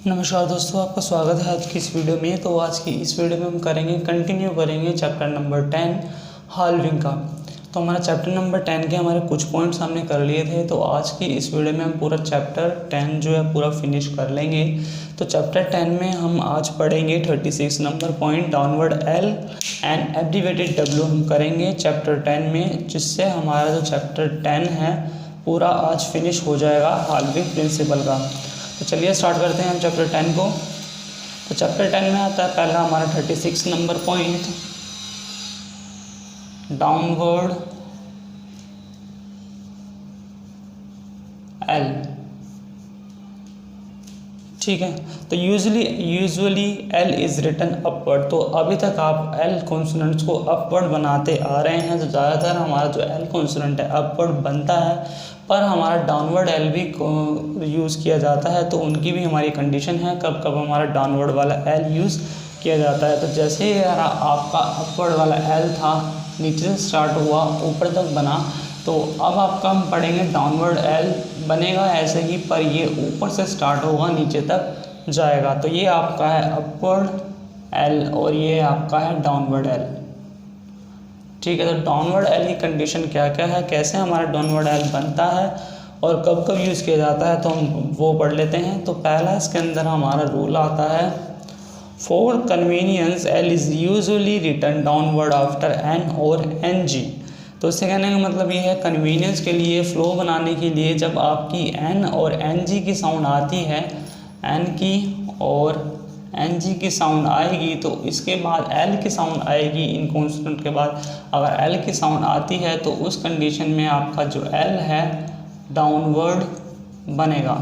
नमस्कार दोस्तों, आपका स्वागत है आज की इस वीडियो में। तो आज की इस वीडियो में हम कंटिन्यू करेंगे चैप्टर नंबर 10 हाल्विंग का। तो हमारा चैप्टर नंबर 10 के हमारे कुछ पॉइंट्स हमने कर लिए थे। तो आज की इस वीडियो में हम पूरा चैप्टर 10 जो है पूरा फिनिश कर लेंगे। तो चैप्टर 10 में हम आज पढ़ेंगे 36 number point downward L and abbreviated W हम करेंगे चैप्टर 10 में, जिससे हमारा जो चैप्टर 10 है पूरा आज फिनिश हो जाएगा हाल्विंग प्रिंसिपल का। तो चलिए स्टार्ट करते हैं हम चैप्टर 10 को। तो चैप्टर 10 में आता है पहला हमारा 36 नंबर पॉइंट डाउनवर्ड एल। ठीक है, तो usually L is written upward. तो अभी तक आप एल कॉन्सोनेंट्स को अपवर्ड बनाते आ रहे हैं। तो ज़्यादातर हमारा जो एल कॉन्सोनेंट है अपवर्ड बनता है, पर हमारा डाउनवर्ड एल भी यूज़ किया जाता है। तो उनकी भी हमारी कंडीशन है कब कब हमारा डाउनवर्ड वाला एल यूज़ किया जाता है। तो जैसे ही आपका अपवर्ड वाला एल था, नीचे से स्टार्ट हुआ ऊपर तक बना, तो अब आपका हम पढ़ेंगे डाउनवर्ड एल बनेगा ऐसे ही, पर ये ऊपर से स्टार्ट होगा नीचे तक जाएगा। तो ये आपका है अपवर्ड एल और ये आपका है डाउनवर्ड एल। ठीक है, तो डाउनवर्ड एल की कंडीशन क्या क्या है, कैसे हमारा डाउनवर्ड एल बनता है और कब कब यूज़ किया जाता है, तो हम वो पढ़ लेते हैं। तो पहला इसके अंदर हमारा रूल आता है, for convenience L is usually written downward after N और एन जी। तो इससे कहने का मतलब ये है, कन्वीनियंस के लिए, फ़्लो बनाने के लिए, जब आपकी एन और एन जी की साउंड आती है, एन की और एन जी की साउंड आएगी, तो इसके बाद एल की साउंड आएगी। इन कॉन्सोनेंट के बाद अगर एल की साउंड आती है तो उस कंडीशन में आपका जो एल है डाउनवर्ड बनेगा।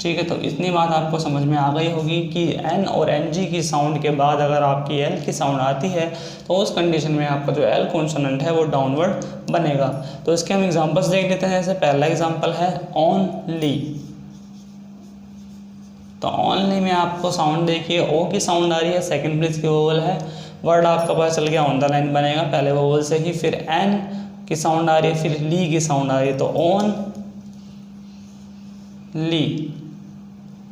ठीक है, तो इतनी बात आपको समझ में आ गई होगी कि एन और एन जी की साउंड के बाद अगर आपकी एल की साउंड आती है तो उस कंडीशन में आपका जो एल कॉन्सोनेंट है वो डाउनवर्ड बनेगा। तो इसके हम एग्जांपल्स देख लेते हैं। जैसे पहला एग्जांपल है ओनली। तो ओनली में आपको साउंड देखिए, ओ की साउंड आ रही है, सेकंड प्लेस की वोवल है, वर्ड आपका पता चल गया ऑन द लाइन बनेगा पहले वोवल से ही। फिर एन की साउंड आ रही है, फिर ली की साउंड आ रही है, तो ओन ली,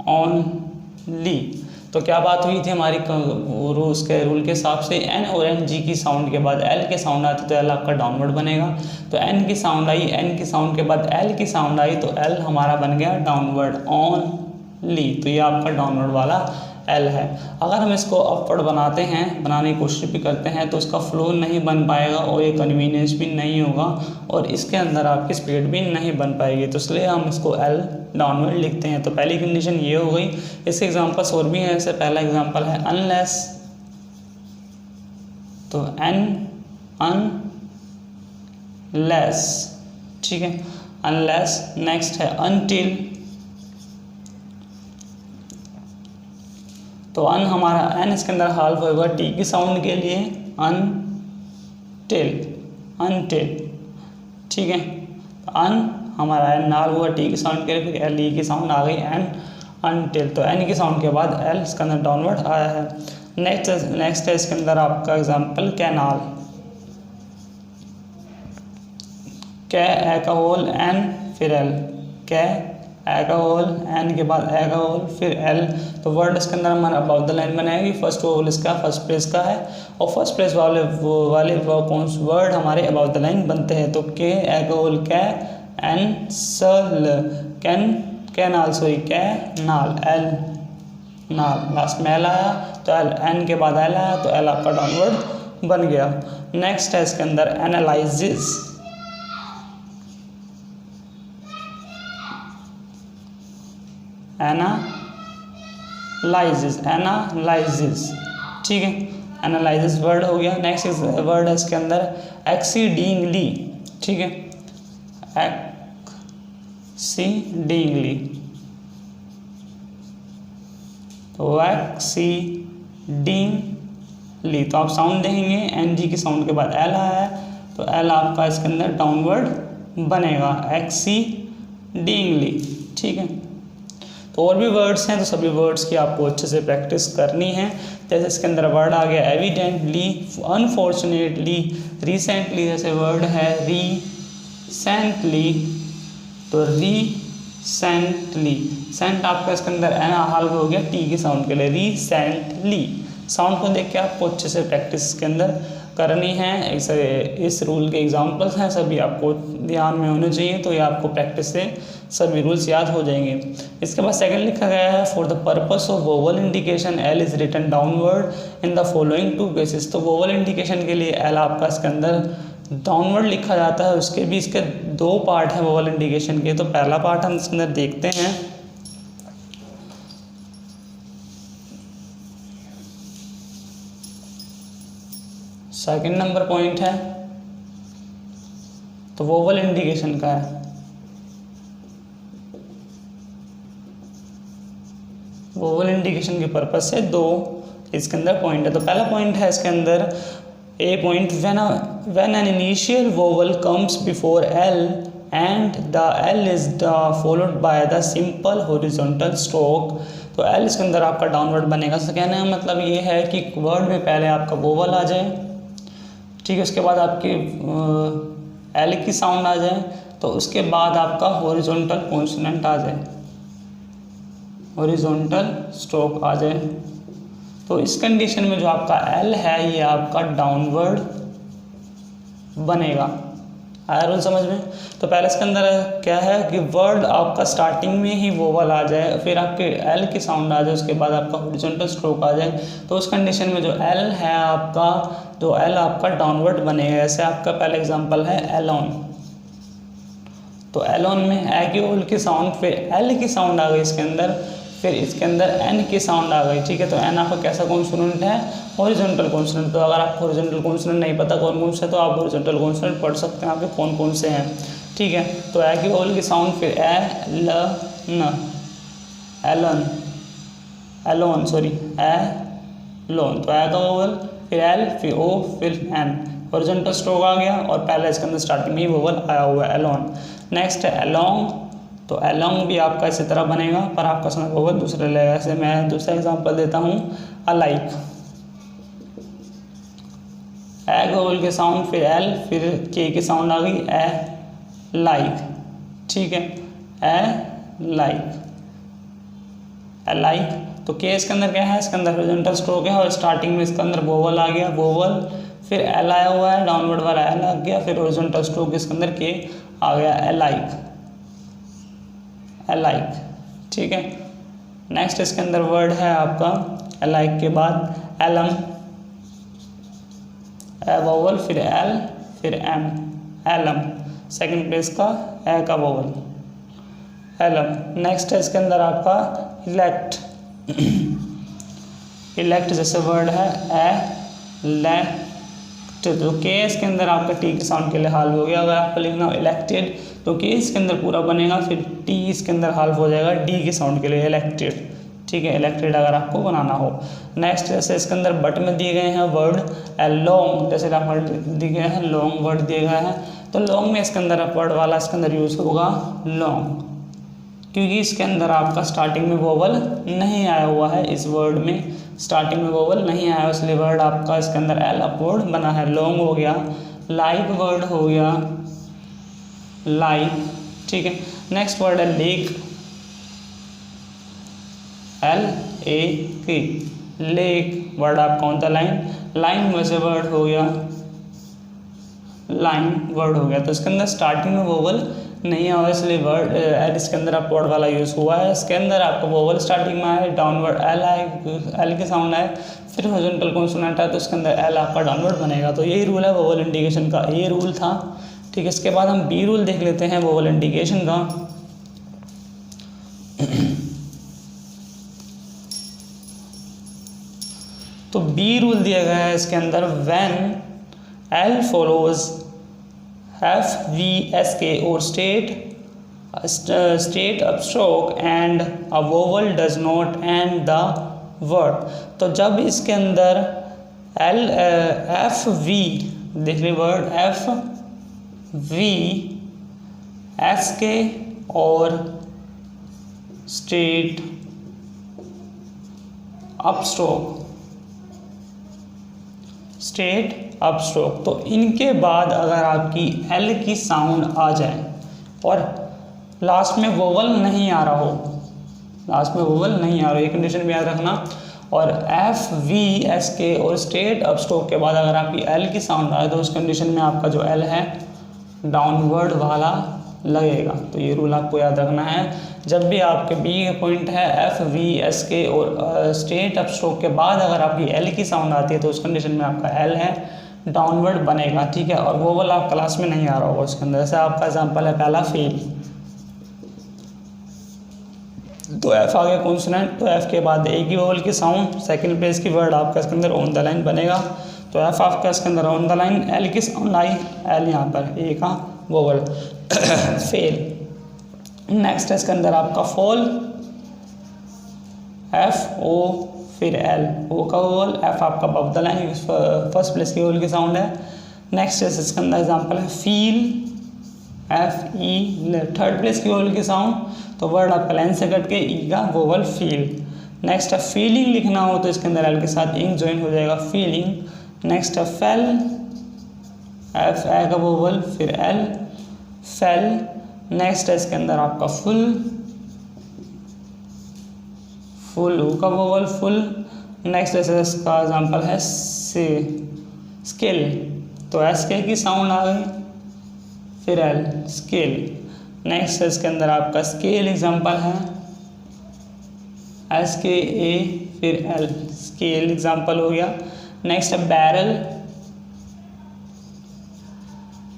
ऑन ली। तो क्या बात हुई थी हमारी उसके रूल के हिसाब से, एन और एन जी की साउंड के बाद एल की साउंड आती तो एल आपका डाउनवर्ड बनेगा। तो एन की साउंड आई, एन की साउंड के बाद एल की साउंड आई, तो एल हमारा बन गया डाउनवर्ड, ऑन ली। तो ये आपका डाउनवर्ड वाला एल है। अगर हम इसको अपवर्ड बनाने की कोशिश भी करते हैं तो इसका फ्लो नहीं बन पाएगा और ये कन्वीनियंस भी नहीं होगा और इसके अंदर आपकी स्पीड भी नहीं बन पाएगी। तो इसलिए हम इसको एल डाउनवर्ड लिखते हैं। तो पहली कंडीशन ये हो गई। इसके एग्जांपल्स और भी हैं। जैसे पहला एग्जांपल है अनलेस, तो अनलेस। ठीक है, अनलेस। नेक्स्ट है अनटिल। तो अन हमारा एन इसके अंदर हाल्फ होगा टी की साउंड के लिए, अनटिल, अनटिल। ठीक है, अन हमारा एन नाल हुआ टी की साउंड के लिए, फिर एल ई की साउंड आ गई एन, अनटिल। तो एन की साउंड के बाद एल इसके अंदर डाउनवर्ड आया है। नेक्स्ट है इसके अंदर आपका एग्जांपल कैनाल। कै ए का होल एन फिर एल, कै ए का होल एन के बाद ए का होल फिर एल। तो वर्ड इसके अंदर हमारा अबाउट द लाइन बनाएगी। फर्स्ट वोवल इसका फर्स्ट प्लेस का है और फर्स्ट प्लेस वाले वर्ड हमारे अबाउट द लाइन बनते हैं। तो के ए का होल कै, एन सल, कैन कैनाल, सॉरी कै नाल, एल नाल। लास्ट में एल आया तो एल, एन के बाद एल आया तो एल आपका डाउनवर्ड बन गया। नेक्स्ट है इसके अंदर एनालाइजिस। एनालाइजिस, एनालाइजिस। ठीक है, एनालाइजिस वर्ड हो गया। नेक्स्ट वर्ड है इसके अंदर एक्सीडिंगली। ठीक है, एक्सीडिंगली, तो एक्सीडिंगली। तो आप साउंड देखेंगे, एन जी की साउंड के बाद एल आया है तो एल आपका इसके अंदर डाउनवर्ड बनेगा, एक्सीडिंगली। ठीक है, तो और भी वर्ड्स हैं, तो सभी वर्ड्स की आपको अच्छे से प्रैक्टिस करनी है। जैसे इसके अंदर वर्ड आ गया एविडेंटली, अनफॉर्चुनेटली, रिसेंटली। जैसे वर्ड है रीसेंटली, तो रीसेंटली रिसेंटली, सेंट आपका इसके अंदर एन हाल हो गया टी की साउंड के लिए, रिसेंटली। साउंड को देख के आपको अच्छे से प्रैक्टिस के अंदर करनी है। इस रूल के एग्जांपल्स हैं, सभी आपको ध्यान में होने चाहिए, तो ये आपको प्रैक्टिस से सभी रूल्स याद हो जाएंगे। इसके बाद सेकंड लिखा गया है, for the purpose of vowel indication L is written downward in the following two cases. तो वोवल इंडिकेशन के लिए एल आपका इसके अंदर डाउनवर्ड लिखा जाता है। उसके भी इसके दो पार्ट हैं वोवल इंडिकेशन के। तो पहला पार्ट हम इसके अंदर देखते हैं, सेकंड नंबर पॉइंट है, तो वोवल इंडिकेशन का है। वोवल इंडिकेशन के पर्पज से दो इसके अंदर पॉइंट है। तो पहला पॉइंट है इसके अंदर a point, when an initial vowel comes before L and the L is followed by the simple horizontal stroke. तो एल इसके अंदर आपका डाउनवर्ड बनेगा। तो कहने का मतलब ये है कि वर्ड में पहले आपका वोवल आ जाए, ठीक है, उसके बाद आपकी एल की साउंड आ जाए, तो उसके बाद आपका हॉरिजॉन्टल कॉन्सोनेंट आ जाए, हॉरिजॉन्टल स्ट्रोक आ जाए। तो इस कंडीशन में जो आपका एल है ये आपका डाउनवर्ड बनेगा। आया रूल समझ में? तो पहले इसके अंदर क्या है कि वर्ड आपका स्टार्टिंग में ही वोवल आ जाए, फिर आपके एल की साउंड आ जाए, उसके बाद आपका हॉरिजॉन्टल स्ट्रोक आ जाए। तो उस कंडीशन में जो एल है आपका, जो एल आपका डाउनवर्ड बनेगा। जैसे आपका पहला एग्जांपल है एलोन। तो एलोन में ए की ओल की साउंड, फिर एल की साउंड आ गई इसके अंदर, फिर इसके अंदर एन की साउंड आ गई, ठीक है। तो एन आपका कैसा कॉन्सोनेंट है? Horizontal consonant. तो अगर आपको हॉरिजॉन्टल कॉन्सोनेंट नहीं पता कौन कौन से, तो आप हॉरिजॉन्टल कॉन्सोनेंट पढ़ सकते हैं आपके कौन कौन से हैं, ठीक है। तो ए की ओल की साउंड, फिर ए ल न, एलन, एलोन, सॉरी एलोन। तो ए का वोवल, फिर एल, फिर ओ, फिर एन, हॉरिजॉन्टल स्ट्रोक आ गया, और पहले इसके अंदर स्टार्टिंग में ही वोवल आया हुआ है एलोन। नेक्स्ट है एलोंग। तो एलोंग भी आपका इसी तरह बनेगा, पर आपका समय वोवल दूसरे लगेगा। जैसे मैं दूसरा एग्जांपल देता हूँ, अलाइक, ए वोवल के साउंड, फिर एल, फिर के की साउंड आ गई, ए लाइक, ठीक है, ए लाइक, ए लाइक। तो के इसके अंदर क्या है? इसके अंदर हॉरिजॉन्टल स्ट्रोक है, और स्टार्टिंग में इसके अंदर वोवल आ गया, वोवल, फिर एल आया हुआ है, डाउनवर्ड वाला एल आ गया, फिर हॉरिजॉन्टल स्ट्रोक इसके अंदर के आ गया, ए लाइक, अलाइक, ठीक है। नेक्स्ट इसके अंदर वर्ड है आपका अलाइक के बाद एलम, ए वोवल, फिर एल, फिर एम, एलम। सेकंड प्लेस का ए का वोवल, एलम। नेक्स्ट है इसके अंदर आपका इलेक्ट, इलेक्ट जैसे वर्ड है ए लेक्ट। तो के इसके अंदर आपका टी के साउंड के लिए हाल हो गया। अगर आपको लिखना हो इलेक्टेड, तो के इसके अंदर पूरा बनेगा, फिर टी इसके अंदर हाल हो जाएगा डी के साउंड के लिए, इलेक्टेड, ठीक है, इलेक्टेड अगर आपको बनाना हो। नेक्स्ट जैसे इसके अंदर बट में दिए गए हैं वर्ड लॉन्ग, जैसे वर्ड दिए गए हैं लॉन्ग, वर्ड दिए गए हैं, तो लॉन्ग में इसके अंदर वर्ड वाला इसके अंदर यूज़ होगा लॉन्ग, क्योंकि इसके अंदर आपका स्टार्टिंग में वोवल नहीं आया हुआ है। इस वर्ड में स्टार्टिंग में वोवल नहीं आया, इसलिए वर्ड आपका इसके अंदर एल अपवर्ड बना है, लॉन्ग हो गया। लाइक वर्ड हो गया लाइक, ठीक है। नेक्स्ट वर्ड है लेक, एल ए के, लेक वर्ड आपका होता है लाइन, लाइन वैसे वर्ड हो गया, लाइन वर्ड हो गया। तो इसके अंदर स्टार्टिंग में वोवल नहीं आया, इसलिए वर्ड एल इसके अंदर अपवर्ड वाला यूज़ हुआ है। इसके अंदर आपका वोवल स्टार्टिंग में आए, डाउनवर्ड एल आए, एल के साउंड आए, फिर हॉरिजॉन्टल कॉन्सोनेंट आए, तो इसके अंदर एल आपका डाउनवर्ड बनेगा। तो यही रूल है वोवल इंडिकेशन का, ये रूल था, ठीक है। इसके बाद हम बी रूल देख लेते हैं वोवल इंडिकेशन का। तो बी रूल दिया गया है इसके अंदर, when L follows F V S के और state upstroke and a vowel does not and the word. तो जब इसके अंदर एल एफ वी, देख लीजिए वर्ड एफ वी एस के और स्टेट अपस्ट्रोक, स्टेट अपस्ट्रोक, तो इनके बाद अगर आपकी एल की साउंड आ जाए और लास्ट में वोवल नहीं आ रहा हो, लास्ट में वोवल नहीं आ रहा हो, ये कंडीशन भी याद रखना। और एफ वी एस के और स्ट्रेट अप स्ट्रोक के बाद अगर आपकी एल की साउंड आए तो उस कंडीशन में आपका जो एल है डाउनवर्ड वाला लगेगा। तो ये रूल आपको याद रखना है। जब भी आपके बी के पॉइंट है एफ वी एस के और स्ट्रेट अप स्ट्रोक के बाद अगर आपकी एल की साउंड आती है तो उस कंडीशन में आपका एल है डाउनवर्ड बनेगा, ठीक है। और वोवल आप क्लास में नहीं आ रहा होगा उसके अंदर। जैसे आपका एग्जाम्पल है पहला फेल, तो एफ आ गया कॉन्सोनेंट, तो एफ के बाद ए की वोवल की साउंड, सेकंड प्लेस की वर्ड आपका इसके अंदर ऑन द लाइन बनेगा। तो एफ आपका इसके अंदर ऑन द लाइन, एल की साउंड आई, एल यहाँ पर ए का वोवल फेल। नेक्स्ट है इसके अंदर आपका फॉल, एफ ओ फिर एल, ओ का वोवल, एफ आपका above the line, first place की वोवल की साउंड है। नेक्स्ट है इसके अंदर एग्जांपल है feel, F E, third place की वोवल की साउंड, तो वर्ड आपका लाइन से कट के ई का वोवल फील। नेक्स्ट है फीलिंग लिखना हो तो इसके अंदर एल के साथ इंग ज्वाइन हो जाएगा फीलिंग। नेक्स्ट है फेल, एफ ए का वोवल फिर एल, फेल। नेक्स्ट है इसके अंदर आपका फुल, फुल ऊ का वोवल फुल। नेक्स्ट है इसका एग्जांपल है से स्केल, तो एस के की साउंड आ गई फिर एल स्केल। नेक्स्ट है इसके अंदर आपका स्केल एग्जांपल है एस के ए फिर एल, स्केल एग्जांपल हो गया। नेक्स्ट है बैरल,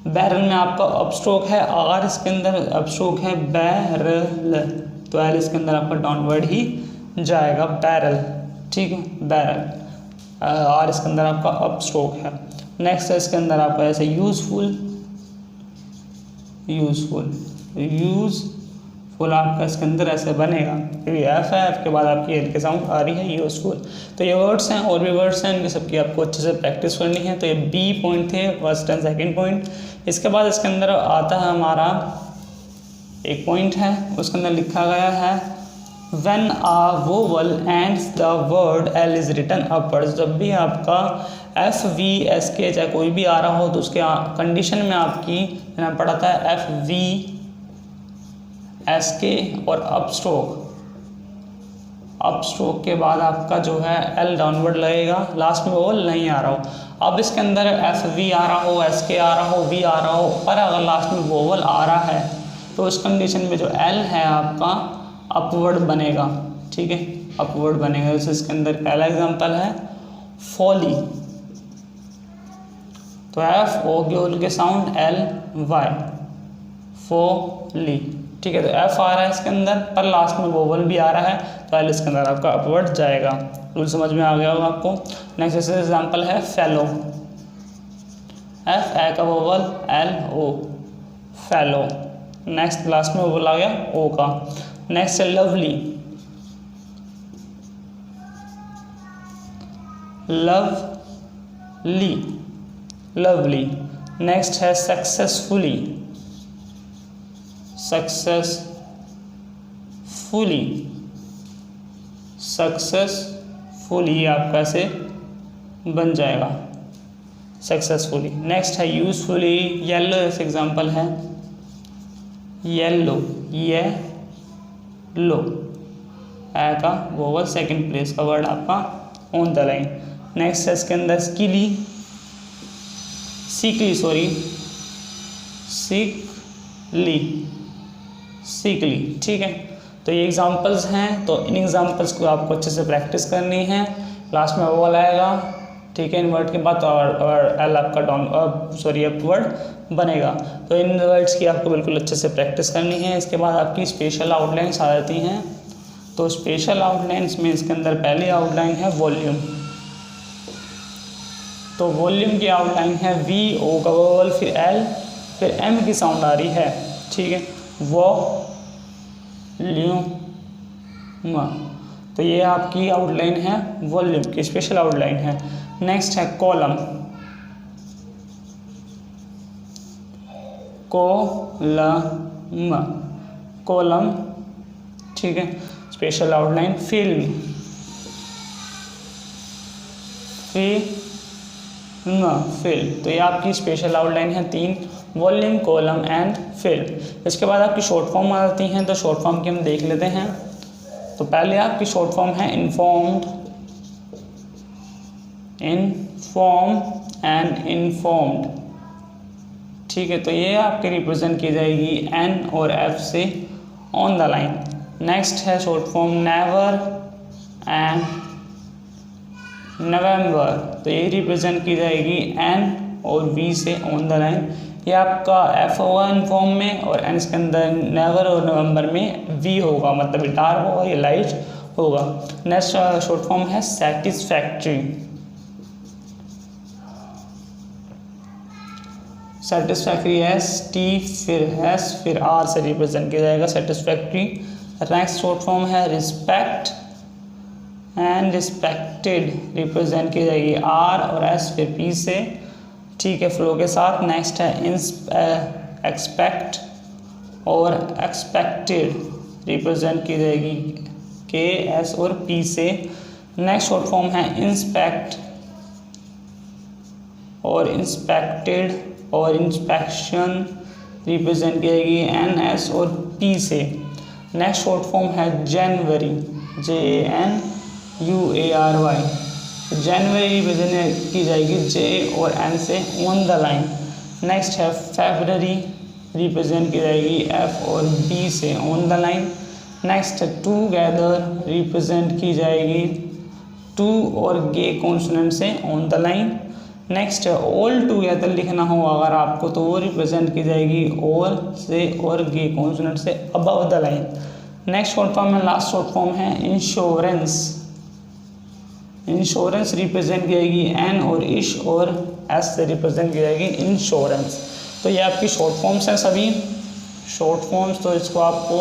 बैरल में आपका अपस्ट्रोक है आर, इसके अंदर अपस्ट्रोक है बैरल, तो एल इसके अंदर आपका डाउनवर्ड ही जाएगा बैरल, ठीक है बैरल, आर इसके अंदर आपका अपस्ट्रोक है। नेक्स्ट है इसके अंदर आपका ऐसे यूजफुल, यूजफुल, यूजफुल आपका इसके अंदर ऐसे बनेगा, क्योंकि एफ है, एफ के बाद आपकी एल के साउंड आ रही है यूजफुल। तो ये वर्ड्स हैं और भी वर्ड्स हैं, इनकी सबकी आपको अच्छे से प्रैक्टिस करनी है। तो ये बी पॉइंट थे, फर्स्ट एंड सेकंड पॉइंट। इसके बाद इसके अंदर आता है हमारा एक पॉइंट है, उसके अंदर लिखा गया है When a vowel ends the word L is written upwards, जब भी आपका एफ वी एस के चाहे कोई भी आ रहा हो तो उसके कंडीशन में आपकी पढ़ा था एफ वी एस के और अप स्ट्रोक के बाद आपका जो है एल डाउनवर्ड लगेगा, लास्ट में वोवल नहीं आ रहा हो। अब इसके अंदर एफ वी आ रहा हो, एस के आ रहा हो, वी आ रहा हो, पर अगर लास्ट में वोवल आ रहा है तो उस कंडीशन में जो एल है आपका अपवर्ड बनेगा, ठीक है अपवर्ड बनेगा। जैसे इसके अंदर पहला एग्जांपल है फॉली, तो एफ ओ के साउंड एल वाई, फॉली, ठीक है। तो एफ आ रहा है इसके अंदर पर लास्ट में वोवल भी आ रहा है तो एल इसके अंदर आपका अपवर्ड जाएगा। रूल समझ में आ गया होगा आपको। नेक्स्ट जैसे एग्जांपल है फेलो, एफ ए का vowel L O, fellow. Next last में वोवल आ गया ओ का। नेक्स्ट है लवली, लवली, लवली। नेक्स्ट है सक्सेसफुली, सक्सेसफुली, सक्सेसफुली आपका से बन जाएगा सक्सेसफुली। नेक्स्ट है यूजफुली, येलो जैसे एग्जांपल है येलो, ये लो, ए का वोवल सेकंड प्लेस का वर्ड आपका ऑन द लाइन। नेक्स्ट है इसके अंदर स्किली, सीकली, सॉरी सीकली, सीकली, ठीक है। तो ये एग्जांपल्स हैं, तो इन एग्जांपल्स को आपको अच्छे से प्रैक्टिस करनी है। लास्ट में वोवल आएगा, ठीक है, इन वर्ड के बाद और एल आपका डाउन सॉरी अपवर्ड बनेगा। तो इन वर्ड्स की आपको बिल्कुल अच्छे से प्रैक्टिस करनी है। इसके बाद आपकी स्पेशल आउटलाइंस आ जाती हैं। तो स्पेशल आउटलाइंस में इसके अंदर पहली आउटलाइन है वॉल्यूम, तो वॉल्यूम की आउटलाइन है वी ओ का वोवल फिर एल फिर एम की साउंड आ रही है, ठीक है, वॉल्यूम। तो ये आपकी आउटलाइन है वॉल्यूम की, स्पेशल आउटलाइन है। नेक्स्ट है कॉलम, कॉलम, कॉलम, ठीक है, स्पेशल आउटलाइन। फिल्म, फिल्म, तो ये आपकी स्पेशल आउटलाइन है तीन। Volume, column and field. इसके बाद आपकी शॉर्ट फॉर्म आती हैं, तो शॉर्ट फॉर्म की हम देख लेते हैं। तो पहले आपकी शॉर्ट फॉर्म है इन्फॉर्म्ड, इनफॉर्म एंड इन्फॉर्म्ड। ठीक है, तो ये आपके रिप्रेजेंट की जाएगी एन और एफ से ऑन द लाइन। नेक्स्ट है short form never and November, तो ये रिप्रेजेंट की जाएगी एन और वी से ऑन द लाइन। ये आपका एफ होगा इनफॉर्म में, और एन इसके अंदर नेवर और नवंबर में वी होगा, मतलब ये डार्क होगा, ये लाइट होगा। नेक्स्ट शॉर्ट फॉर्म है सेटिस्फैक्ट्री। सेटिस्फैक्ट्री एस टी फिर एस फिर आर से रिप्रेजेंट किया जाएगा सेटिस्फैक्ट्री। नेक्स्ट शॉर्ट फॉर्म है रिस्पेक्ट एंड रिस्पेक्टेड, रिप्रेजेंट की जाएगी आर और एस फिर पी से। ठीक है, फ्लो के साथ। नेक्स्ट है एक्सपेक्ट और एक्सपेक्टेड, रिप्रेजेंट की जाएगी के एस और पी से। नेक्स्ट शॉर्ट फॉर्म है इंस्पेक्ट और इंस्पेक्टेड और इंस्पेक्शन, रिप्रेजेंट की जाएगी एन एस और पी से। नेक्स्ट शॉर्ट फॉर्म है January, J A N U A R, January represent की जाएगी जे और एन से ऑन द लाइन। नेक्स्ट है फेब्रवरी, रिप्रेजेंट की जाएगी एफ और बी से ऑन द लाइन। नेक्स्ट है टूगेदर, रिप्रेजेंट की जाएगी टू और गे कॉन्सोनेंट से ऑन द लाइन। नेक्स्ट है ऑल टूगेदर लिखना हो अगर आपको, तो वो रिप्रेजेंट की जाएगी ऑल से और गे कॉन्सोनेंट से above the line. Next short form है, लास्ट शॉर्ट फॉर्म है इंश्योरेंस। इंश्योरेंस रिप्रेजेंट की जाएगी एन और इश और एस से रिप्रेजेंट की जाएगी इंश्योरेंस। तो ये आपकी शॉर्ट फॉर्म्स हैं सभी शॉर्ट फॉर्म्स, तो इसको आपको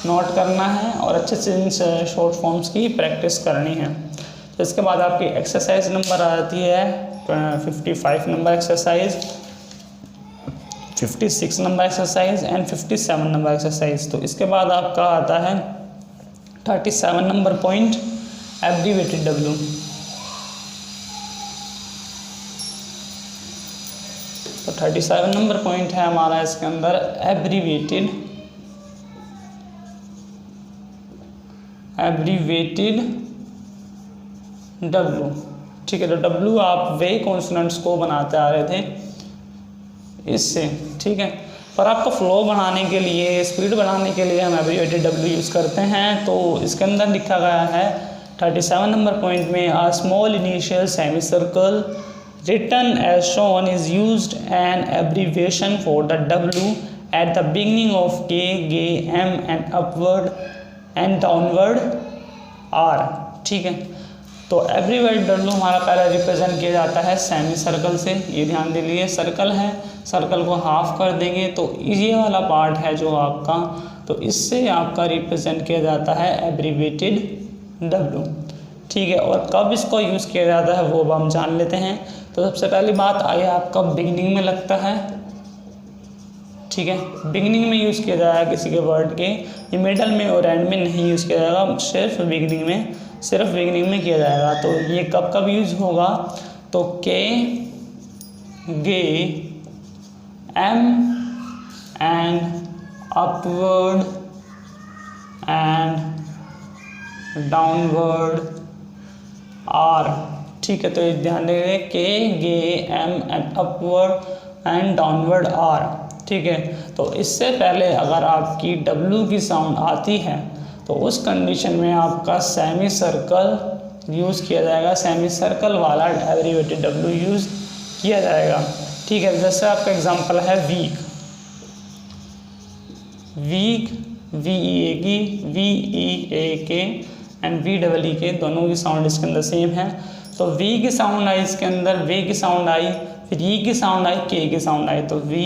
नोट करना है और अच्छे से इन शॉर्ट फॉर्म्स की प्रैक्टिस करनी है। तो इसके बाद आपकी एक्सरसाइज नंबर आती है 55 number exercise, 56 number exercise and 57 number exercise. तो इसके बाद आपका आता है 37 नंबर पॉइंट एब्रीवेटेड डब्ल्यू। तो 37 नंबर पॉइंट है हमारा इसके अंदर एब्रीवेटेड डब्ल्यू। ठीक है, तो डब्ल्यू आप वे कॉन्सोनेंट्स को बनाते आ रहे थे इससे। ठीक है, पर आपको फ्लो बढ़ाने के लिए, स्पीड बढ़ाने के लिए हम एब्रीवेटेड डब्ल्यू यूज़ करते हैं। तो इसके अंदर लिखा गया है 37 नंबर पॉइंट में a small initial semicircle written as shown is used an abbreviation for the W at the beginning of K, G, M and upward and downward R। ठीक है, तो एब्रीवेटेड डब्ल्यू हमारा पहला रिप्रेजेंट किया जाता है semi circle से। ये ध्यान दे लीजिए, सर्कल है, सर्कल को हाफ कर देंगे तो ये वाला पार्ट है जो आपका, तो इससे आपका रिप्रेजेंट किया जाता है एब्रीवेटेड डब्ल्यू। ठीक है, और कब इसको यूज़ किया जाता है वो अब हम जान लेते हैं। तो सबसे पहली बात आइए, आपका बिगिनिंग में लगता है। ठीक है, बिगिनिंग में यूज़ किया जाएगा किसी के वर्ड के, ये मिडल में और एंड में नहीं यूज़ किया जाएगा, सिर्फ बिगिनिंग में किया जाएगा। तो ये कब कब यूज़ होगा, तो K, gay, M and upward and downward R. ठीक है, तो ये ध्यान देंगे K, gay, M and upward and downward R. ठीक है, तो इससे पहले अगर आपकी डब्ल्यू की साउंड आती है तो उस कंडीशन में आपका सेमी सर्कल यूज़ किया जाएगा, सेमी सर्कल वाला एब्रीवेटेड डब्ल्यू यूज़ किया जाएगा। ठीक है, जैसे आपका एग्जांपल है वीक, वी ई ए की, वी ई ए के एंड वी डबल ई के, दोनों की साउंड इसके अंदर सेम है। तो वी की साउंड आई इसके अंदर, वे की साउंड आई, फिर ई की साउंड आई, के की साउंड आई, तो वी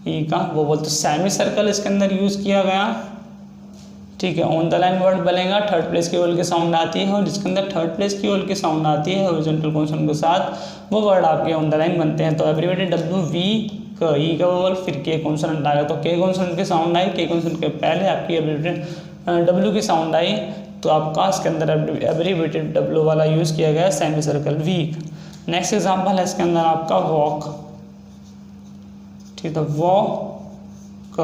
ई का वो बोलते सेमी सर्कल इसके अंदर यूज़ किया गया। ठीक है, ऑन द लाइन वर्ड बनेगा, थर्ड प्लेस की ओल की साउंड आती है, और जिसके अंदर थर्ड प्लेस की ओल की साउंड आती है हॉरिजॉन्टल कॉन्सोनेंट के साथ, वो वर्ड आपके ऑन द लाइन बनते हैं। तो एब्रीवेटेड डब्ल्यू, वी का, ई का वोवल, फिर के कॉन्सोनेंट आएगा, तो के कॉन्सोनेंट की साउंड आई, के कॉन्सोनेंट के पहले आपकी एब्रीवेटेड डब्ल्यू की साउंड आई, तो आपका इसके अंदर एब्रीवेटेड डब्ल्यू वाला यूज़ किया गया semi circle weak. Next example है इसके अंदर आपका वॉक, ठीक है, तो वॉक,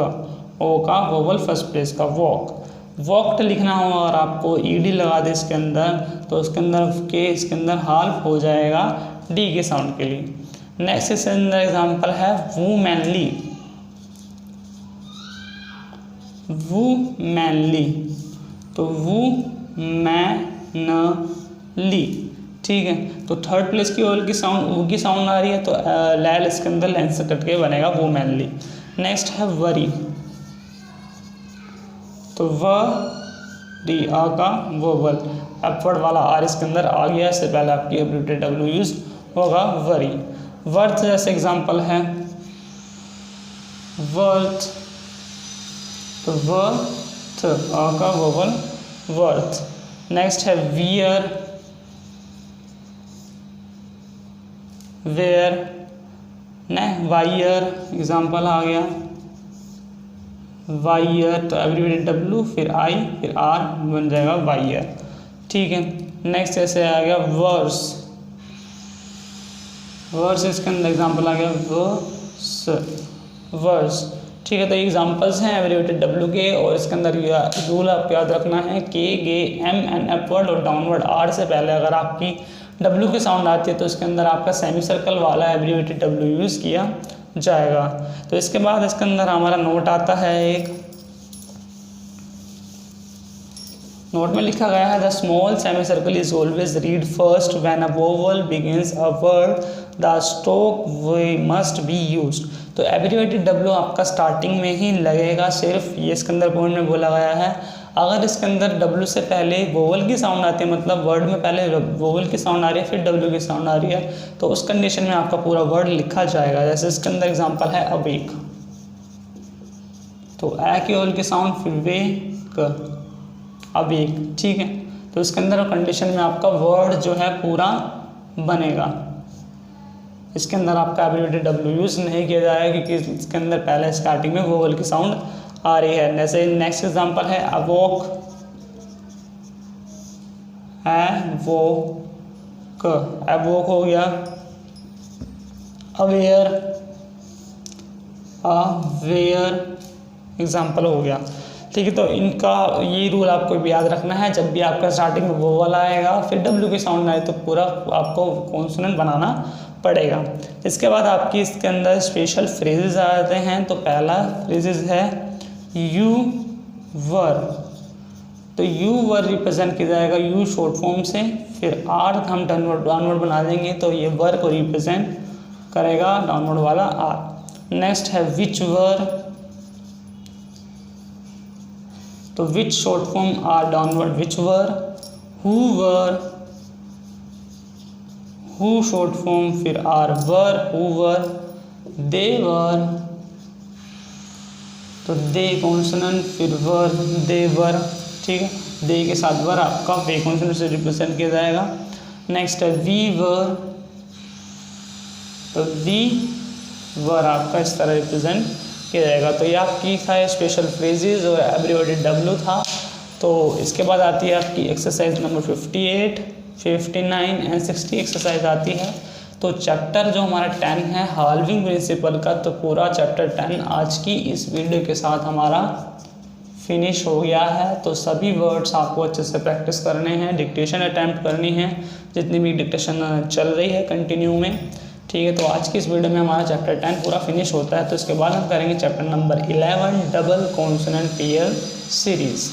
ओ का वोवल फर्स्ट प्लेस का वॉक, वॉक्ड लिखना हो और आपको ईडी लगा दे इसके अंदर, तो उसके अंदर के इसके अंदर हाल्फ हो जाएगा डी के साउंड के लिए। नेक्स्ट इसके अंदर एग्जांपल है वूमैनली, वूमैनली, तो वूमैनली, ठीक है। तो थर्ड प्लेस की ओल की साउंड ऊ की साउंड आ रही है, तो लैल इसके अंदर लेंस से कट के बनेगा वूमैनली। नेक्स्ट है वरी, तो डी आ का वोवल अपवर्ड वाला आर इसके अंदर आ गया, इससे पहले आपकी एब्रिविएटेड डब्ल्यू यूज होगा वरी। वर्थ जैसे एग्जांपल है वर्थ, तो वर्थ आ का वोवल वर्थ। नेक्स्ट है वियर, वेयर, ने वायर एग्जांपल आ गया वायर, तो एब्रिविएटेड डब्ल्यू फिर आई फिर आर बन जाएगा वायर, ठीक है। नेक्स्ट ऐसे आ गया वर्स, वर्स इसके अंदर एग्जांपल आ गया वर्स, वर्स, ठीक है। तो एग्जांपल्स हैं एब्रिविएटेड डब्ल्यू के, और इसके अंदर रूल आपको याद रखना है के गे एम एन अपवर्ड और डाउनवर्ड आर से पहले अगर आपकी डब्ल्यू की साउंड आती है तो इसके अंदर आपका सेमी सर्कल वाला एब्रिविएटेड डब्ल्यू यूज़ किया जाएगा। तो इसके बाद इसके अंदर हमारा नोट आता है, एक नोट में लिखा गया है the small semi circle is always read first when a vowel begins a word, the stroke we must be used. तो एब्रिविएटेड डब्ल्यू आपका स्टार्टिंग में ही लगेगा सिर्फ, ये इसके अंदर पॉइंट में बोला गया है। अगर इसके अंदर डब्ल्यू से पहले वोवल की साउंड आती है, मतलब वर्ड में पहले वोवल की साउंड आ रही है फिर डब्ल्यू की साउंड आ रही है, तो उस कंडीशन में आपका पूरा वर्ड लिखा जाएगा। जैसे इसके अंदर एग्जांपल है अवेक, तो ए की ओल की साउंड फिर वेक, अवेक, ठीक है। तो इसके अंदर कंडीशन में आपका वर्ड जो है पूरा बनेगा। इसके अंदर आपका एब्रिविएटेड डब्ल्यू यूज़ नहीं किया जाएगा क्योंकि इसके अंदर पहले स्टार्टिंग में वोवल की साउंड आ रही है। जैसे नेक्स्ट एग्जांपल है अवोक, एवोक, एवोक हो गया, अवेयर, अवेयर एग्जांपल हो गया, ठीक है। तो इनका ये रूल आपको भी याद रखना है, जब भी आपका स्टार्टिंग में वोवल आएगा फिर डब्ल्यू की साउंड आए तो पूरा आपको कॉन्सोनेंट बनाना पड़ेगा। इसके बाद आपकी इसके अंदर स्पेशल फ्रेजेस आ जाते हैं। तो पहला फ्रेजेस है यू वर, तो यू वर रिप्रेजेंट किया जाएगा यू शॉर्ट फॉर्म से, फिर आर हम डाउनवर्ड बना देंगे तो ये वर को रिप्रेजेंट करेगा डाउनवर्ड वाला आर। नेक्स्ट है विच वर, तो which short form R downward which where, where, who short form फिर R where, where, they where, तो दे कॉन्सोनेंट फिर वर, दे वर, ठीक है। दे के साथ वर आपका वे कॉन्सोनेंट से रिप्रेजेंट किया जाएगा। नेक्स्ट है वी वर, तो वी वर आपका इस तरह रिप्रेजेंट किया जाएगा। तो ये आपकी था स्पेशल फ्रेजेस और एब्रिविएटेड डब्ल्यू था। तो इसके बाद आती है आपकी एक्सरसाइज नंबर 58, 59 एंड 60 एक्सरसाइज आती है। तो चैप्टर जो हमारा 10 है हाल्विंग प्रिंसिपल का, तो पूरा चैप्टर 10 आज की इस वीडियो के साथ हमारा फिनिश हो गया है। तो सभी वर्ड्स आपको अच्छे से प्रैक्टिस करने हैं, डिक्टेशन अटैम्प्ट करनी है जितनी भी डिक्टेशन चल रही है कंटिन्यू में, ठीक है। तो आज की इस वीडियो में हमारा चैप्टर 10 पूरा फिनिश होता है। तो इसके बाद हम करेंगे chapter number 11 double consonant pair series.